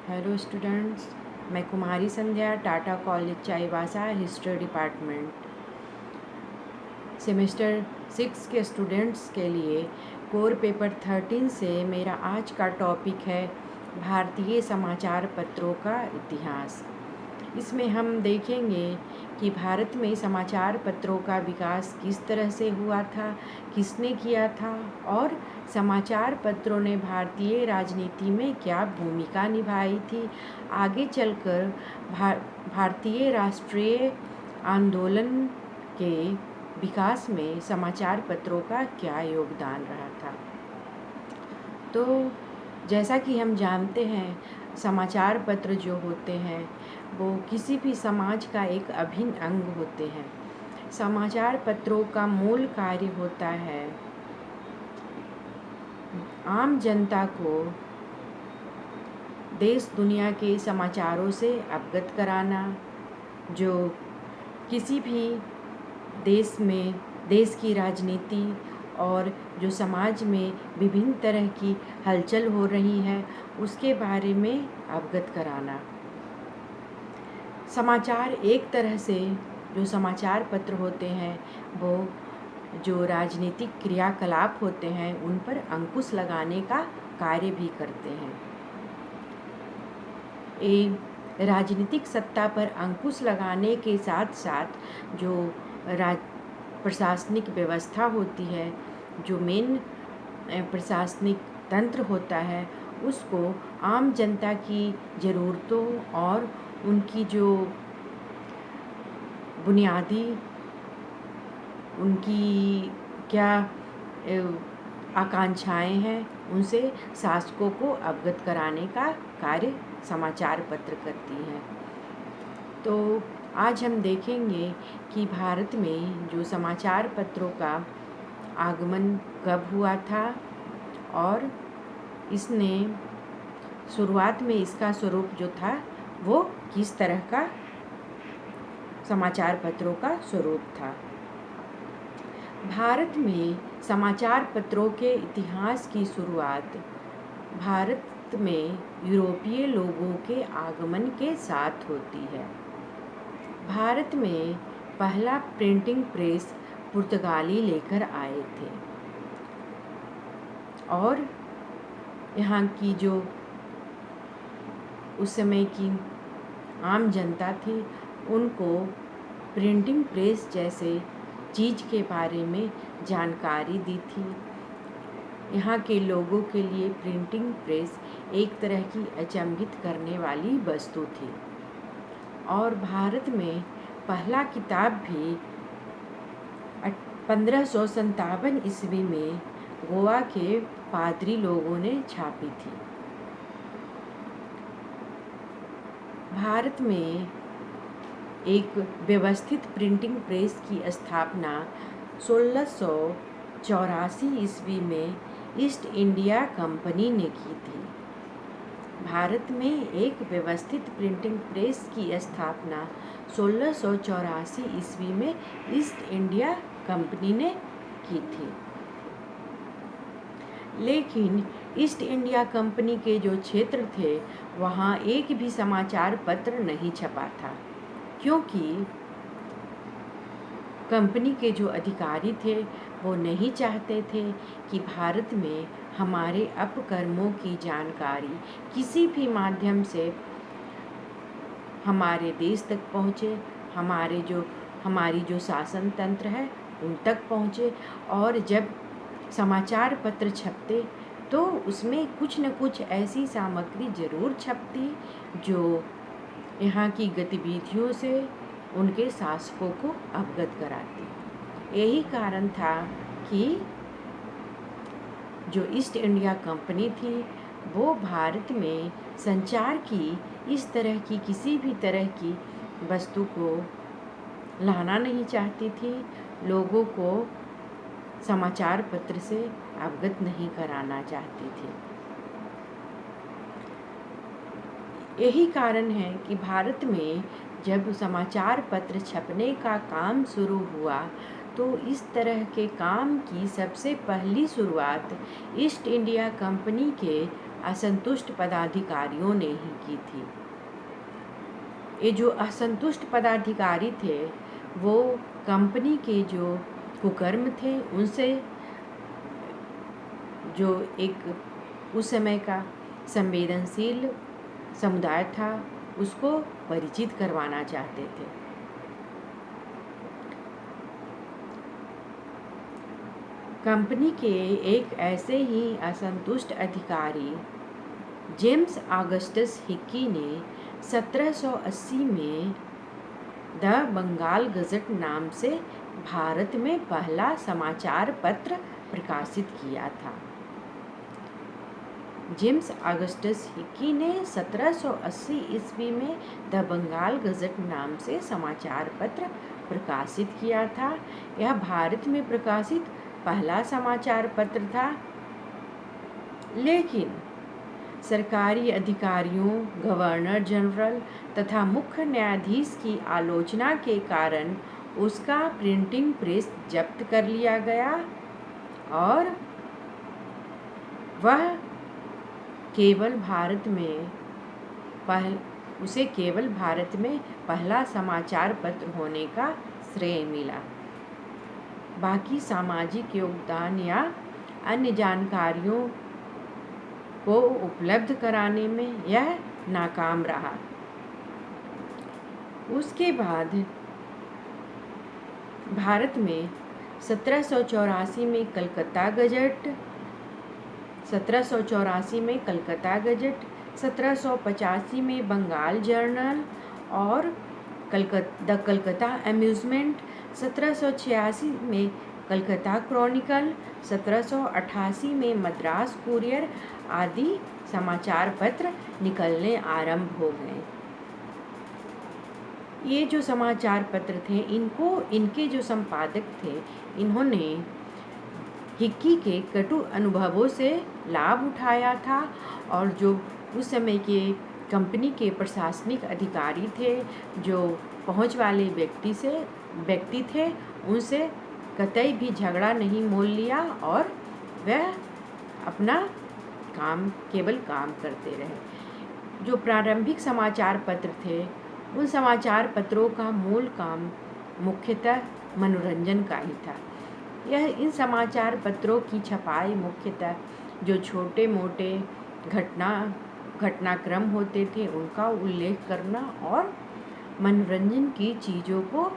Hello students, मैं Kumari Sandhya, Tata college Chaibasa, history department. Semester 6 के students के लिए कोर पेपर 13 से मेरा आज का टॉपिक है भारतीय समाचार पत्रों का इतिहास। इसमें हम देखेंगे कि भारत में समाचार पत्रों का विकास किस तरह से हुआ था, किसने किया था और समाचार पत्रों ने भारतीय राजनीति में क्या भूमिका निभाई थी। आगे चलकर भारतीय राष्ट्रीय आंदोलन के विकास में समाचार पत्रों का क्या योगदान रहा था। तो जैसा कि हम जानते हैं, समाचार पत्र जो होते हैं वो किसी भी समाज का एक अभिन्न अंग होते हैं। समाचार पत्रों का मूल कार्य होता है आम जनता को देश दुनिया के समाचारों से अवगत कराना, जो किसी भी देश में देश की राजनीति और जो समाज में विभिन्न तरह की हलचल हो रही है उसके बारे में अवगत कराना। समाचार एक तरह से जो समाचार पत्र होते हैं वो जो राजनीतिक क्रियाकलाप होते हैं उन पर अंकुश लगाने का कार्य भी करते हैं। राजनीतिक सत्ता पर अंकुश लगाने के साथ साथ जो प्रशासनिक व्यवस्था होती है, जो मेन प्रशासनिक तंत्र होता है, उसको आम जनता की ज़रूरतों और उनकी जो बुनियादी उनकी क्या आकांक्षाएं हैं उनसे शासकों को अवगत कराने का कार्य समाचार पत्र करती हैं। तो आज हम देखेंगे कि भारत में जो समाचार पत्रों का आगमन कब हुआ था और इसने शुरुआत में इसका स्वरूप जो था वो किस तरह का समाचार पत्रों का स्वरूप था। भारत में समाचार पत्रों के इतिहास की शुरुआत भारत में यूरोपीय लोगों के आगमन के साथ होती है। भारत में पहला प्रिंटिंग प्रेस पुर्तगाली लेकर आए थे और यहाँ की जो उस समय की आम जनता थी उनको प्रिंटिंग प्रेस जैसे चीज़ के बारे में जानकारी दी थी। यहाँ के लोगों के लिए प्रिंटिंग प्रेस एक तरह की अचंभित करने वाली वस्तु थी और भारत में पहला किताब भी 1557 ईस्वी में गोवा के पादरी लोगों ने छापी थी। भारत में एक व्यवस्थित प्रिंटिंग प्रेस की स्थापना 1684 ईस्वी में ईस्ट इंडिया कंपनी ने की थी। भारत में एक व्यवस्थित प्रिंटिंग प्रेस की स्थापना 1684 ईस्वी में ईस्ट इंडिया कंपनी ने की थी। लेकिन ईस्ट इंडिया कंपनी के जो क्षेत्र थे वहाँ एक भी समाचार पत्र नहीं छपा था, क्योंकि कंपनी के जो अधिकारी थे वो नहीं चाहते थे कि भारत में हमारे अपकर्मों की जानकारी किसी भी माध्यम से हमारे देश तक पहुँचे, हमारी जो शासन तंत्र है उन तक पहुँचे। और जब समाचार पत्र छपते तो उसमें कुछ न कुछ ऐसी सामग्री ज़रूर छपती जो यहाँ की गतिविधियों से उनके शासकों को अवगत कराती। यही कारण था कि जो ईस्ट इंडिया कंपनी थी वो भारत में संचार की इस तरह की किसी भी तरह की वस्तु को लाना नहीं चाहती थी, लोगों को समाचार पत्र से अवगत नहीं कराना चाहती थी। यही कारण है कि भारत में जब समाचार पत्र छपने का काम शुरू हुआ तो इस तरह के काम की सबसे पहली शुरुआत ईस्ट इंडिया कंपनी के असंतुष्ट पदाधिकारियों ने ही की थी। ये जो असंतुष्ट पदाधिकारी थे वो कंपनी के जो कुकर्म थे उनसे जो एक उस समय का संवेदनशील समुदाय था उसको परिचित करवाना चाहते थे। कंपनी के एक ऐसे ही असंतुष्ट अधिकारी जेम्स ऑगस्टस हिक्की ने 1780 में द बंगाल गज़ट नाम से भारत में पहला समाचार पत्र प्रकाशित किया था। जेम्स ऑगस्टस हिक्की ने 1780 ईस्वी में द बंगाल गज़ट नाम से समाचार पत्र प्रकाशित किया था। यह भारत में प्रकाशित पहला समाचार पत्र था, लेकिन सरकारी अधिकारियों, गवर्नर जनरल तथा मुख्य न्यायाधीश की आलोचना के कारण उसका प्रिंटिंग प्रेस जब्त कर लिया गया और वह उसे केवल भारत में पहला समाचार पत्र होने का श्रेय मिला। बाकी सामाजिक योगदान या अन्य जानकारियों को उपलब्ध कराने में यह नाकाम रहा। उसके बाद भारत में 1784 में कलकत्ता गज़ट, 1785 में बंगाल जर्नल और द कलकत्ता अम्यूज़मेंट, 1786 में कलकत्ता क्रॉनिकल, 1788 में मद्रास कुरियर आदि समाचार पत्र निकलने आरंभ हो गए। ये जो समाचार पत्र थे इनके जो संपादक थे इन्होंने हिक्की के कटु अनुभवों से लाभ उठाया था और जो उस समय के कंपनी के प्रशासनिक अधिकारी थे, जो पहुंच वाले व्यक्ति थे, उनसे कतई भी झगड़ा नहीं मोल लिया और वह अपना केवल काम करते रहे। जो प्रारंभिक समाचार पत्र थे उन समाचार पत्रों का मूल काम मुख्यतः मनोरंजन का ही था। इन समाचार पत्रों की छपाई मुख्यतः जो छोटे मोटे घटनाक्रम होते थे उनका उल्लेख करना और मनोरंजन की चीज़ों को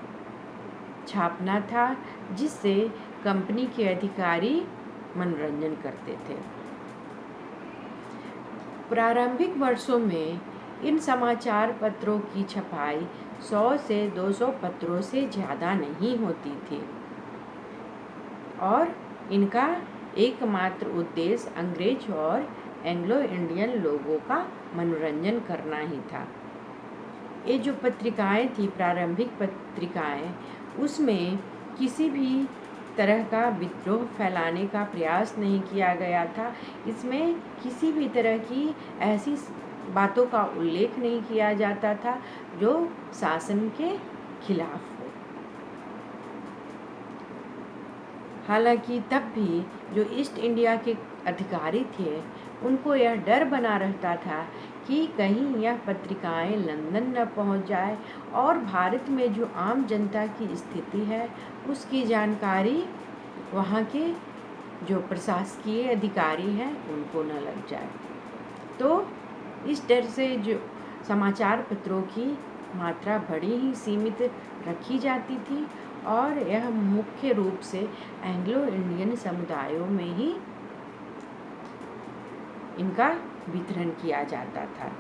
छापना था, जिससे कंपनी के अधिकारी मनोरंजन करते थे। प्रारंभिक वर्षों में इन समाचार पत्रों की छपाई 100 से 200 पत्रों से ज़्यादा नहीं होती थी और इनका एकमात्र उद्देश्य अंग्रेज और एंग्लो इंडियन लोगों का मनोरंजन करना ही था। ये जो पत्रिकाएं थी, प्रारंभिक पत्रिकाएं, उसमें किसी भी तरह का विद्रोह फैलाने का प्रयास नहीं किया गया था। इसमें किसी भी तरह की ऐसी बातों का उल्लेख नहीं किया जाता था जो शासन के खिलाफ हो। हालांकि तब भी जो ईस्ट इंडिया के अधिकारी थे उनको यह डर बना रहता था कि कहीं यह पत्रिकाएं लंदन न पहुंच जाए और भारत में जो आम जनता की स्थिति है उसकी जानकारी वहाँ के जो प्रशासकीय अधिकारी हैं उनको न लग जाए। तो इस डर से जो समाचार पत्रों की मात्रा बड़ी ही सीमित रखी जाती थी और यह मुख्य रूप से एंग्लो इंडियन समुदायों में ही इनका वितरण किया जाता था।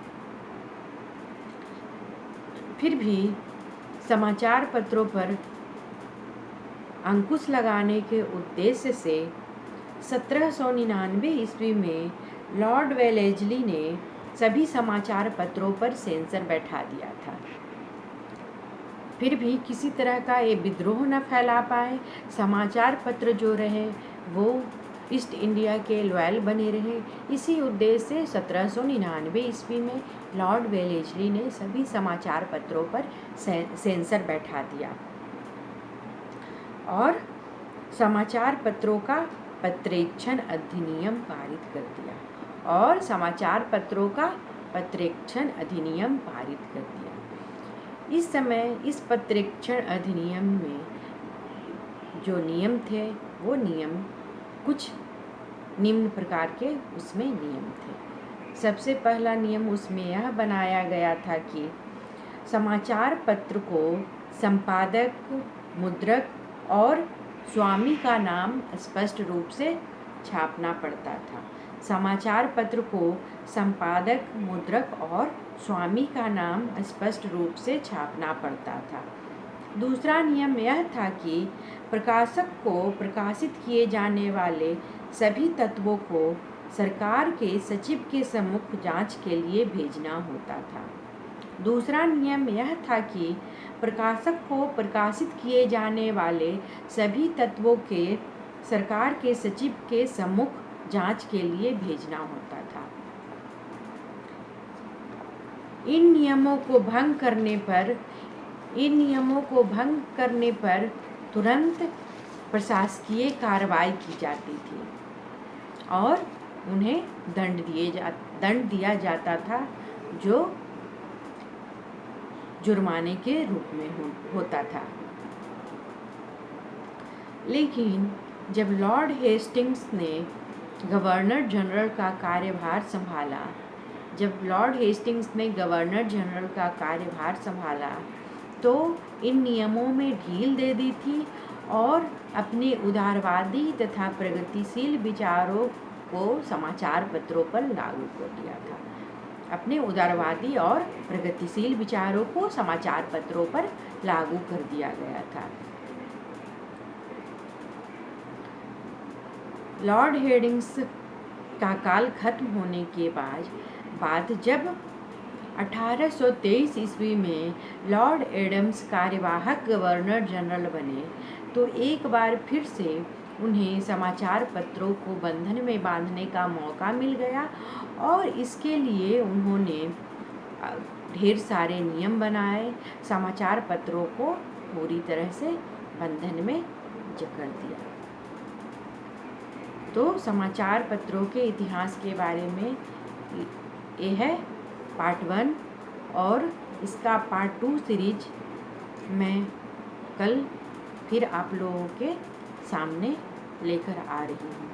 फिर भी समाचार पत्रों पर अंकुश लगाने के उद्देश्य से 1799 ईस्वी में लॉर्ड वेलेस्ली ने सभी समाचार पत्रों पर सेंसर बैठा दिया था। फिर भी किसी तरह का ये विद्रोह न फैला पाए। समाचार पत्र जो रहे वो ईस्ट इंडिया के लॉयल बने रहे। इसी उद्देश्य से 1799 ईस्वी में लॉर्ड वेलेस्ली ने सभी समाचार पत्रों पर सेंसर बैठा दिया और समाचार पत्रों का पत्रेक्षण अधिनियम पारित कर दिया और समाचार पत्रों का पत्रेक्षण अधिनियम पारित कर दिया। इस समय इस पत्रेक्षण अधिनियम में जो नियम थे वो नियम कुछ निम्न प्रकार के उसमें नियम थे। सबसे पहला नियम उसमें यह बनाया गया था कि समाचार पत्र को संपादक, मुद्रक और स्वामी का नाम स्पष्ट रूप से छापना पड़ता था। समाचार पत्र को संपादक, मुद्रक और स्वामी का नाम स्पष्ट रूप से छापना पड़ता था। दूसरा नियम यह था कि प्रकाशक को प्रकाशित किए जाने वाले सभी तत्वों को सरकार के सचिव के सम्मुख जांच के लिए भेजना होता था। दूसरा नियम यह था कि प्रकाशक को प्रकाशित किए जाने वाले सभी तत्वों के सरकार के सचिव के सम्मुख जांच के लिए भेजना होता था। इन नियमों को भंग करने पर तुरंत प्रशासकीय कार्रवाई की जाती थी और उन्हें दंड दिया जाता था, जो जुर्माने के रूप में होता था। लेकिन जब लॉर्ड हेस्टिंग्स ने गवर्नर जनरल का कार्यभार संभाला तो इन नियमों में ढील दे दी थी और अपने उदारवादी तथा प्रगतिशील विचारों को समाचार पत्रों पर लागू कर दिया था। अपने उदारवादी और प्रगतिशील विचारों को समाचार पत्रों पर लागू कर दिया गया था। लॉर्ड हेस्टिंग्स का काल खत्म होने के बाद जब 1823 ईस्वी में लॉर्ड एडम्स कार्यवाहक गवर्नर जनरल बने तो एक बार फिर से उन्हें समाचार पत्रों को बंधन में बांधने का मौका मिल गया और इसके लिए उन्होंने ढेर सारे नियम बनाए, समाचार पत्रों को पूरी तरह से बंधन में जकड़ दिया। तो समाचार पत्रों के इतिहास के बारे में ये है पार्ट 1 और इसका पार्ट 2 सीरीज मैं कल फिर आप लोगों के सामने लेकर आ रही हूँ।